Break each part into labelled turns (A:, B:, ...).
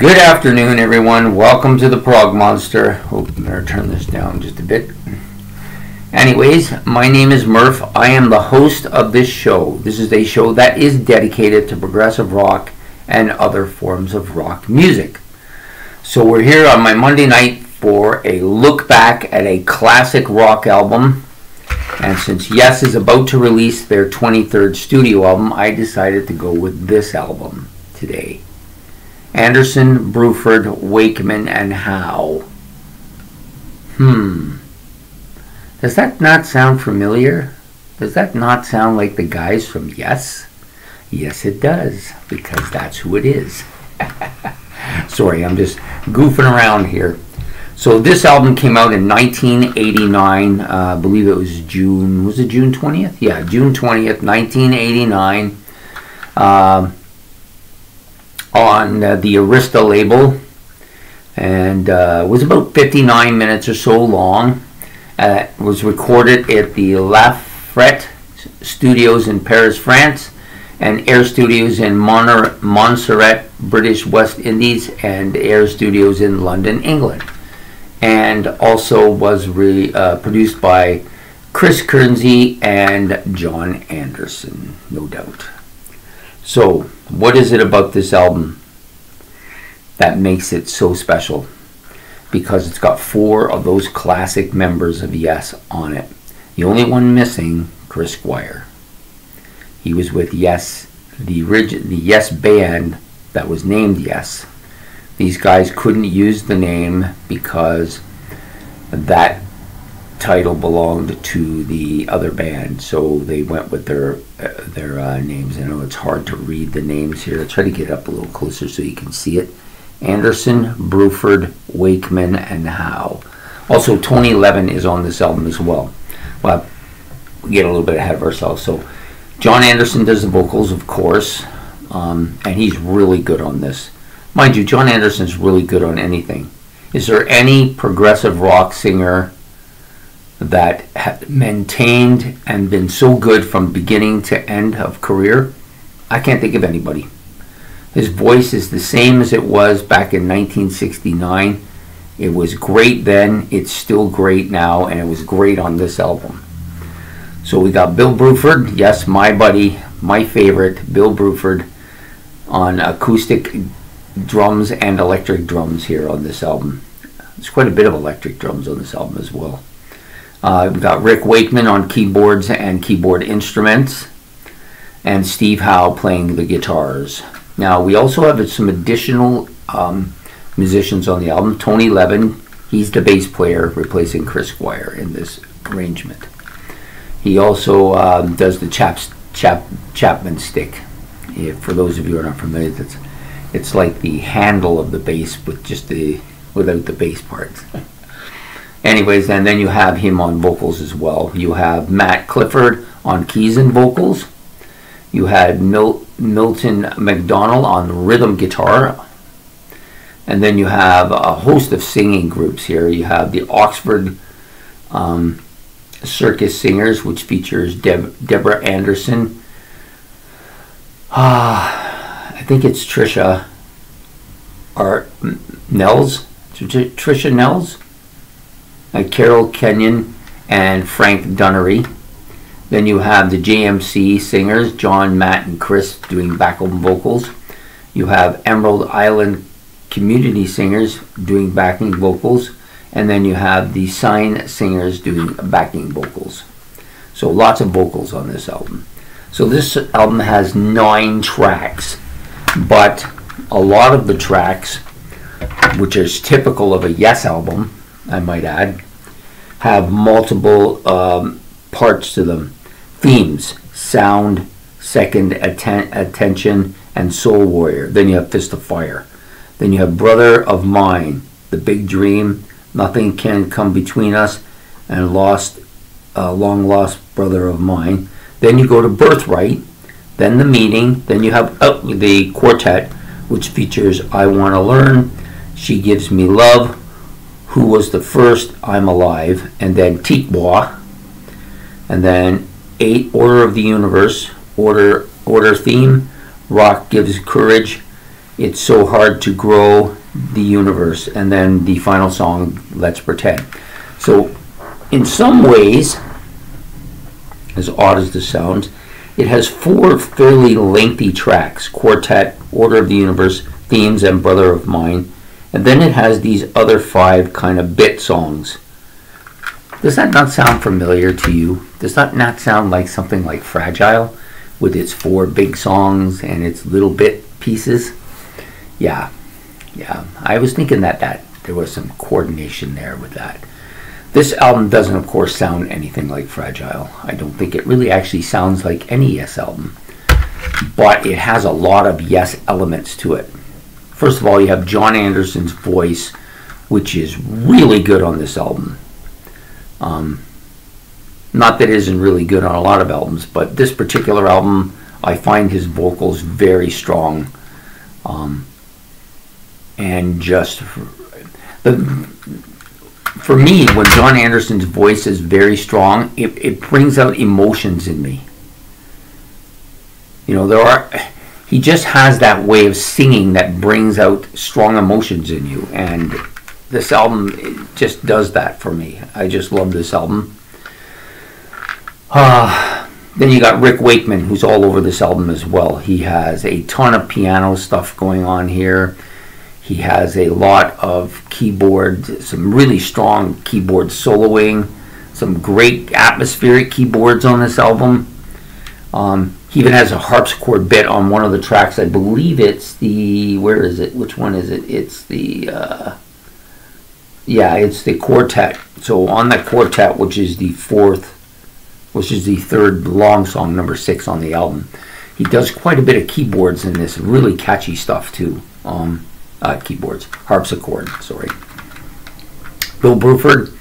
A: Good afternoon, everyone. Welcome to the Prog Monster. Oh, better turn this down just a bit. Anyways, my name is Murph. I am the host of this show. This is a show that is dedicated to progressive rock and other forms of rock music. So we're here on my Monday night for a look back at a classic rock album. And since Yes is about to release their 23rd studio album, I decided to go with this album today. Anderson, Bruford, Wakeman and Howe. Does that not sound familiar? Does that not sound like the guys from Yes? Yes, it does, because that's who it is. Sorry, I'm just goofing around here. So this album came out in 1989. I believe it was June. Was it June 20th? Yeah, June 20th, 1989. On the Arista label, and was about 59 minutes or so long. It was recorded at the Lafrette Studios in Paris, France, and Air Studios in Montserrat, British West Indies, and Air Studios in London, England. And also was produced by Chris Kearnsey and Jon Anderson, no doubt. So, what is it about this album that makes it so special? Because it's got 4 of those classic members of Yes on it. The only one missing, Chris Squire. He was with Yes, the Yes band that was named Yes. These guys couldn't use the name because that title belonged to the other band, so they went with their names. I know it's hard to read the names here. I'll try to get up a little closer so you can see it. Anderson, Bruford, Wakeman, and Howe. Also, Tony Levin is on this album as well. Well, we get a little bit ahead of ourselves. So, Jon Anderson does the vocals, of course, and he's really good on this. Mind you, Jon Anderson's really good on anything. Is there any progressive rock singer that have maintained and been so good from beginning to end of career? I can't think of anybody. His voice is the same as it was back in 1969. It was great then, it's still great now, and it was great on this album. So we got Bill Bruford, yes, my buddy, my favorite, Bill Bruford, on acoustic drums and electric drums here on this album. There's quite a bit of electric drums on this album as well. We've got Rick Wakeman on keyboards and keyboard instruments, and Steve Howe playing the guitars. Now, we also have some additional musicians on the album. Tony Levin, he's the bass player, replacing Chris Squire in this arrangement. He also does the Chapman stick. For those of you who are not familiar, it's like the handle of the bass, but just without the bass parts. Anyways, and then you have him on vocals as well. You have Matt Clifford on keys and vocals. You had Milton McDonald on rhythm guitar. And then you have a host of singing groups here. You have the Oxford Circus Singers, which features Deborah Anderson. I think it's Trisha Nels. Trisha Nels. Carol Kenyon and Frank Dunnery. Then you have the JMC singers, John, Matt, and Chris, doing backing vocals. You have Emerald Island Community Singers doing backing vocals. And then you have the Sign Singers doing backing vocals. So lots of vocals on this album. So this album has 9 tracks, but a lot of the tracks, which is typical of a Yes album, I might add, have multiple parts to them. Themes, Sound, Second Attention, and Soul Warrior. Then you have Fist of Fire. Then you have Brother of Mine, The Big Dream, Nothing Can Come Between Us, and Long Lost Brother of Mine. Then you go to Birthright, then The Meeting, then you have the quartet, which features I Want to Learn, She Gives Me Love, Who Was the First, I'm Alive, and then Tikwa, and then 8, Order of the Universe, Order Theme, Rock Gives Courage, It's So Hard to Grow the Universe, and then the final song, Let's Pretend. So in some ways, as odd as this sounds, it has 4 fairly lengthy tracks: Quartet, Order of the Universe, Themes, and Brother of Mine. And then it has these other 5 kind of bit songs. Does that not sound familiar to you? Does that not sound like something like Fragile, with its 4 big songs and its little bit pieces? Yeah, I was thinking that there was some coordination there with that. This album doesn't, of course, sound anything like Fragile. I don't think it really actually sounds like any Yes album. But it has a lot of Yes elements to it. First of all, you have Jon Anderson's voice, which is really good on this album. Not that it isn't really good on a lot of albums, but this particular album, I find his vocals very strong. And just, for me, when Jon Anderson's voice is very strong, it brings out emotions in me. You know, he just has that way of singing that brings out strong emotions in you, and this album, it just does that for me. I just love this album. Then you got Rick Wakeman, who's all over this album as well. He has a ton of piano stuff going on here. He has a lot of keyboard, some really strong keyboard soloing, some great atmospheric keyboards on this album. He even has a harpsichord bit on one of the tracks. I believe it's the, where is it? Which one is it? It's the, yeah, it's the quartet. So on that quartet, which is the third long song, number 6 on the album, he does quite a bit of keyboards in this, really catchy stuff too. Harpsichord, sorry. Bill Bruford,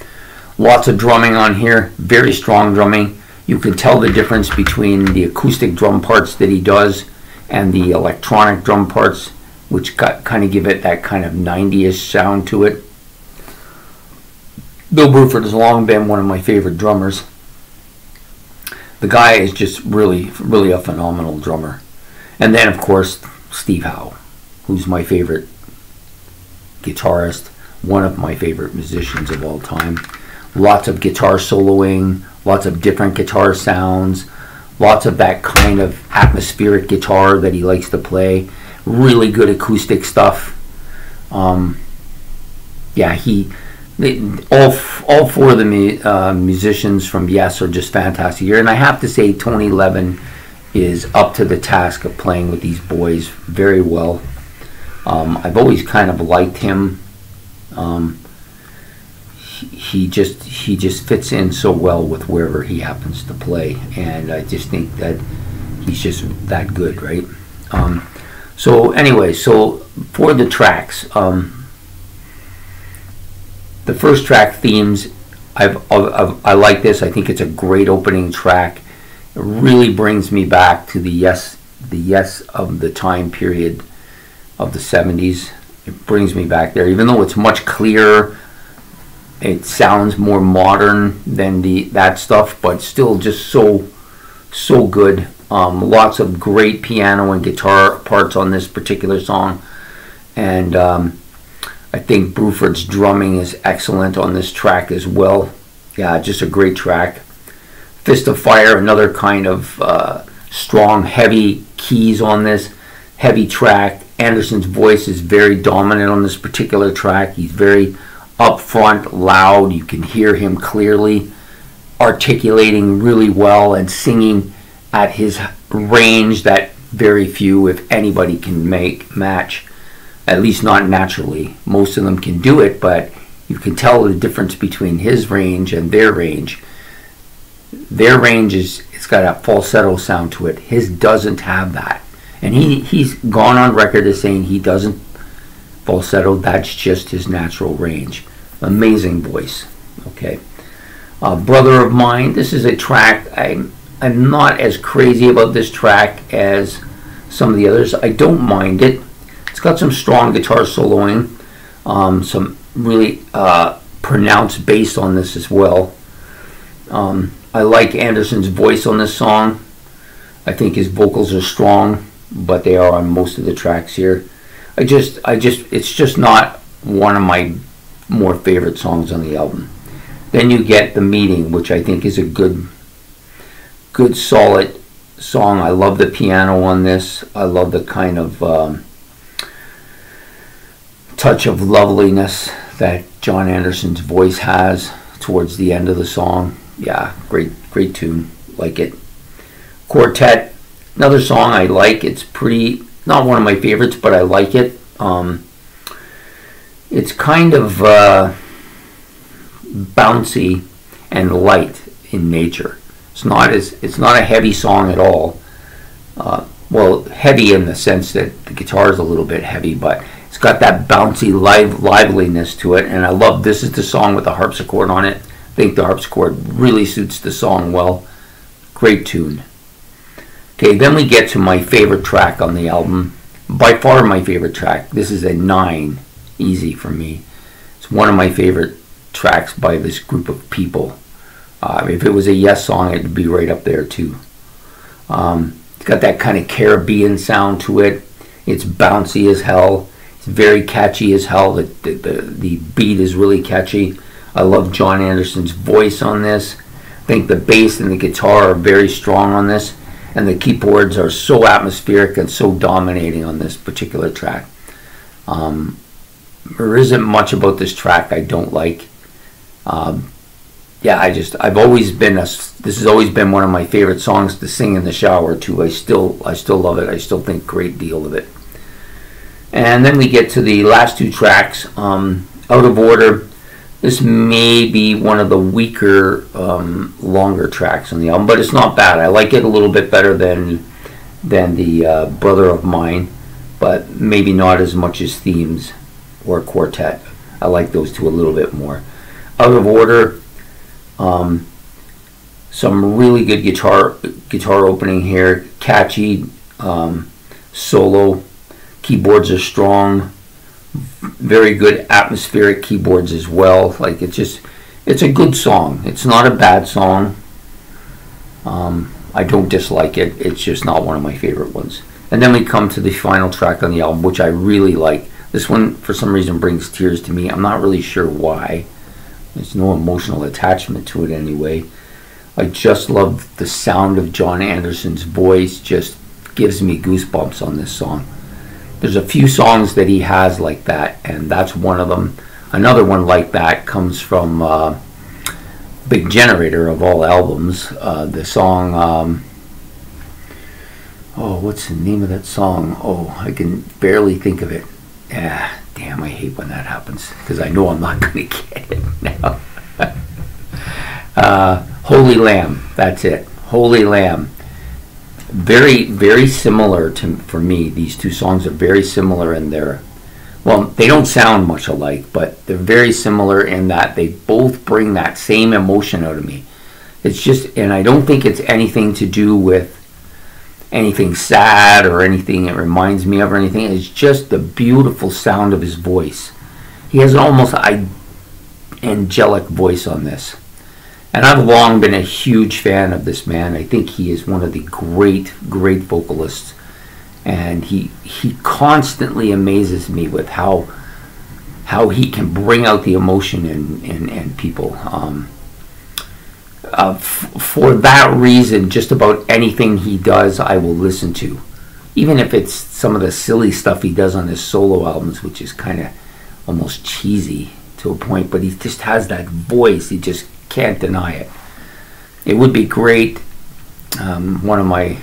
A: lots of drumming on here, very strong drumming. You can tell the difference between the acoustic drum parts that he does and the electronic drum parts, which kind of give it that kind of 90-ish sound to it. Bill Bruford has long been one of my favorite drummers. The guy is just really, really a phenomenal drummer. And then, of course, Steve Howe, who's my favorite guitarist, one of my favorite musicians of all time. Lots of guitar soloing, lots of different guitar sounds, lots of that kind of atmospheric guitar that he likes to play. Really good acoustic stuff. Yeah, all 4 of the musicians from Yes are just fantastic here, and I have to say Tony Levin is up to the task of playing with these boys very well. I've always kind of liked him. He just fits in so well with wherever he happens to play, and I just think that he's just that good, right? So anyway, so for the tracks, the first track, Themes, I like this. I think it's a great opening track. It really brings me back to the Yes of the time period of the 70s. It brings me back there, even though it's much clearer. It sounds more modern than that stuff, but still just so good. Lots of great piano and guitar parts on this particular song, and I think Bruford's drumming is excellent on this track as well. Yeah, just a great track. Fist of Fire, another kind of strong, heavy keys on this heavy track. Anderson's voice is very dominant on this particular track. He's very upfront, loud. You can hear him clearly, articulating really well and singing at his range that very few, if anybody, can match. At least not naturally. Most of them can do it, but you can tell the difference between his range and their range. Their range it's got a falsetto sound to it. His doesn't have that. And he's gone on record as saying he doesn't falsetto, that's just his natural range. Amazing voice. Okay. Brother of Mine, this is a track, I'm not as crazy about this track as some of the others. I don't mind it. It's got some strong guitar soloing, some really pronounced bass on this as well. I like Anderson's voice on this song. I think his vocals are strong, but they are on most of the tracks here. it's just not one of my more favorite songs on the album. Then you get The Meeting, which I think is a good solid song. I love the piano on this. I love the kind of touch of loveliness that Jon Anderson's voice has towards the end of the song. Yeah, great tune. Like it. Quartet, another song I like. It's pretty, not one of my favorites, but I like it. It's kind of bouncy and light in nature. It's not a heavy song at all. Well, heavy in the sense that the guitar is a little bit heavy, but it's got that bouncy liveliness to it. And I love, this is the song with the harpsichord on it. I think the harpsichord really suits the song well. Great tune. Okay, then we get to my favorite track on the album. By far my favorite track. This is a 9, easy for me. It's one of my favorite tracks by this group of people. If it was a Yes song, it would be right up there too. It's got that kind of Caribbean sound to it. It's bouncy as hell. It's very catchy as hell. The beat is really catchy. I love Jon Anderson's voice on this. I think the bass and the guitar are very strong on this, and the keyboards are so atmospheric and so dominating on this particular track. There isn't much about this track I don't like. Yeah, I've always been this has always been one of my favorite songs to sing in the shower too. I still love it. I still think a great deal of it. And then we get to the last two tracks, Out of Order. This may be one of the weaker, longer tracks on the album, but it's not bad. I like it a little bit better than the Brother of Mine, but maybe not as much as Themes or Quartet. I like those two a little bit more. Out of Order, some really good guitar opening here, catchy solo. Keyboards are strong, very good atmospheric keyboards as well. Like it's a good song. It's not a bad song. I don't dislike it. It's just not one of my favorite ones. And then we come to the final track on the album, which I really like. This one, for some reason, brings tears to me. I'm not really sure why. There's no emotional attachment to it anyway. I just love the sound of Jon Anderson's voice. Just gives me goosebumps on this song. There's a few songs that he has like that, and that's one of them. Another one like that comes from Big Generator of all albums. The song, oh, what's the name of that song? Oh, I can barely think of it. Yeah, damn, I hate when that happens, because I know I'm not going to get it now. Holy Lamb, that's it. Holy Lamb. Very, very similar for me. These two songs are very similar in their, well, they don't sound much alike, but they're very similar in that they both bring that same emotion out of me. It's just, and I don't think it's anything to do with anything sad or anything it reminds me of or anything. It's just the beautiful sound of his voice. He has an almost angelic voice on this. And I've long been a huge fan of this man. I think he is one of the great vocalists. And he constantly amazes me with how he can bring out the emotion in people. For that reason, just about anything he does, I will listen to. Even if it's some of the silly stuff he does on his solo albums, which is kind of almost cheesy to a point, but he just has that voice. He just can't deny it. It would be great. One of my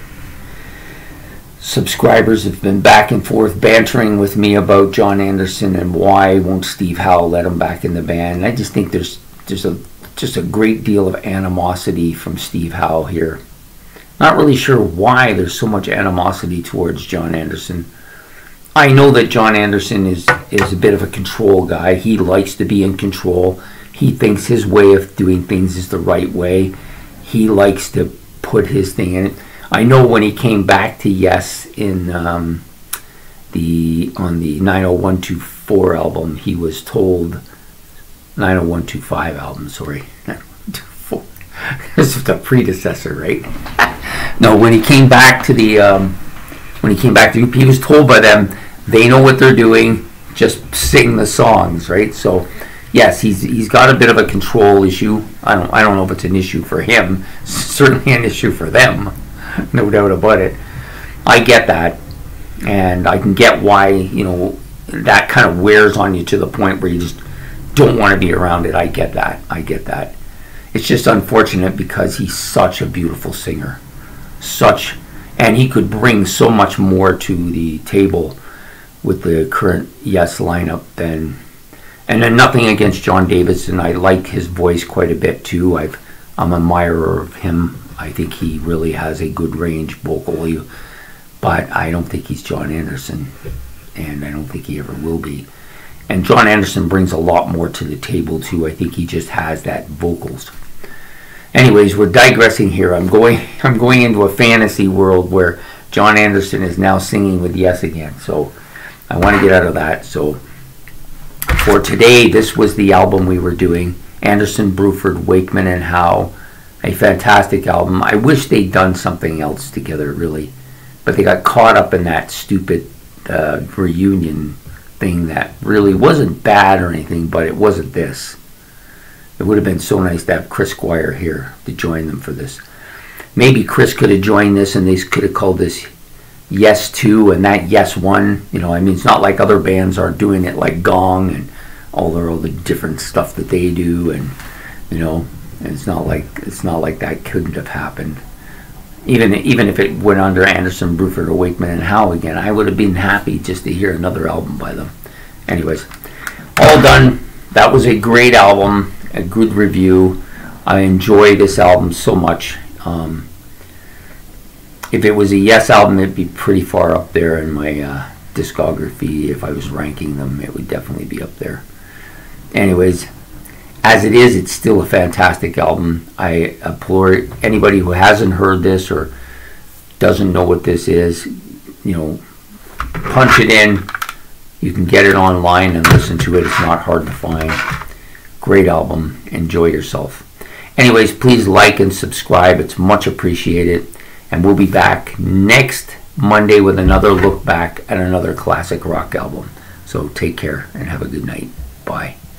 A: subscribers have been back and forth bantering with me about Jon Anderson and why won't Steve Howe let him back in the band. And I just think there's just a great deal of animosity from Steve Howe here. Not really sure why there's so much animosity towards Jon Anderson. I know that Jon Anderson is a bit of a control guy. He likes to be in control. He thinks his way of doing things is the right way. He likes to put his thing in it. I know when he came back to Yes in on the 90124 album, he was told 90125 album. Sorry, 90124. This is the predecessor, right? No, when he came back to he was told by them, They know what they're doing. Just sing the songs, right? So, yes, he's got a bit of a control issue. I don't know if it's an issue for him. Certainly an issue for them, no doubt about it. I get that, and I can get why, you know, that kind of wears on you to the point where you just don't want to be around it. I get that. I get that. It's just unfortunate because he's such a beautiful singer. And he could bring so much more to the table with the current Yes lineup than. And then nothing against Jon Anderson. I like his voice quite a bit too. I'm an admirer of him. I think he really has a good range vocally, but I don't think he's Jon Anderson, and I don't think he ever will be. And Jon Anderson brings a lot more to the table too. I think he just has that vocals. Anyways, we're digressing here. I'm going into a fantasy world where Jon Anderson is now singing with Yes again. So I want to get out of that. So for today, this was the album we were doing. Anderson, Bruford, Wakeman and Howe. A fantastic album. I wish they'd done something else together, really. But they got caught up in that stupid reunion thing that really wasn't bad or anything, but it wasn't this. It would have been so nice to have Chris Squire here to join them for this. Maybe Chris could have joined this and they could have called this Yes 2 and that Yes 1. You know, I mean, it's not like other bands aren't doing it, like Gong and all the different stuff that they do, and you know, and it's not like that couldn't have happened. Even if it went under Anderson, Bruford, or Wakeman and Howe again, I would have been happy just to hear another album by them. Anyways, all done. That was a great album, a good review. I enjoy this album so much. If it was a Yes album, it'd be pretty far up there in my discography. If I was ranking them, it would definitely be up there. Anyways, as it is, it's still a fantastic album. I implore anybody who hasn't heard this or doesn't know what this is, you know, punch it in. You can get it online and listen to it. It's not hard to find. Great album. Enjoy yourself. Anyways, please like and subscribe. It's much appreciated. And we'll be back next Monday with another look back at another classic rock album. So take care and have a good night. Bye.